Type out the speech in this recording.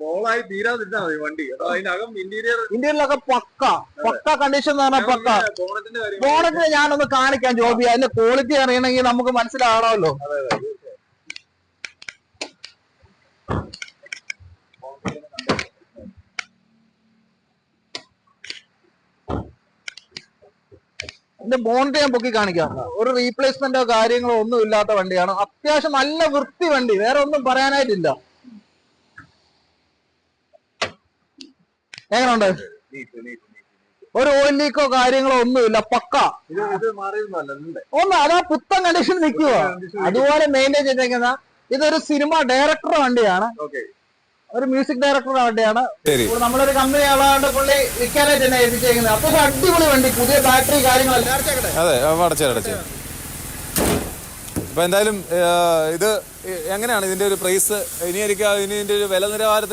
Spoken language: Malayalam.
ബോളായി തീരാതിരുന്നാ മതി വണ്ടി. അതിനകം ഇന്റീരിയറിലൊക്കെ പക്ക കണ്ടീഷൻ എന്ന് പറഞ്ഞാൽ പക്ക. ബോണറ്റിന് ഞാനൊന്ന് കാണിക്കാം ജോബി, അതിന്റെ ക്വാളിറ്റി അറിയണമെങ്കിൽ നമുക്ക് മനസ്സിലാവണമല്ലോ. ഇതിന്റെ ബോണ്ട് ഞാൻ പൊക്കി കാണിക്കാം. ഒരു റീപ്ലേസ്മെന്റോ കാര്യങ്ങളോ ഒന്നും ഇല്ലാത്ത വണ്ടിയാണ്. അത്യാവശ്യം നല്ല വൃത്തി വണ്ടി, വേറെ ഒന്നും പറയാനായിട്ടില്ല. എങ്ങനെയുണ്ട്? ഒരു ഓയിൽ ലീക്കോ കാര്യങ്ങളോ ഒന്നുമില്ല, പക്ക. അതാ പുത്തൻ കണ്ടീഷൻ നിൽക്കുക, അതുപോലെ മെയിൻറ്റെയിൻ ചെയ്തേക്കുന്ന. ഇതൊരു സിനിമ ഡയറക്ടറുടെ വണ്ടിയാണ്, ഒരു മ്യൂസിക് ഡയറക്ടറുടെ വണ്ടിയാണ്. നമ്മളൊരു കമ്പനി ആളാണ്ട് പുള്ളി വിൽക്കാനായിട്ട് തന്നെ ഏൽപ്പിച്ചേക്കുന്നത്. അപ്പൊ അടിപൊളി വണ്ടി, പുതിയ ബാറ്ററി കാര്യങ്ങളെല്ലാം. അതെ, അടച്ചു. അപ്പൊ എന്തായാലും ഇത് എങ്ങനെയാണ് ഇതിന്റെ ഒരു പ്രൈസ്? ഇനി ഇതിന്റെ ഒരു വില നിലവാരത്തിൽ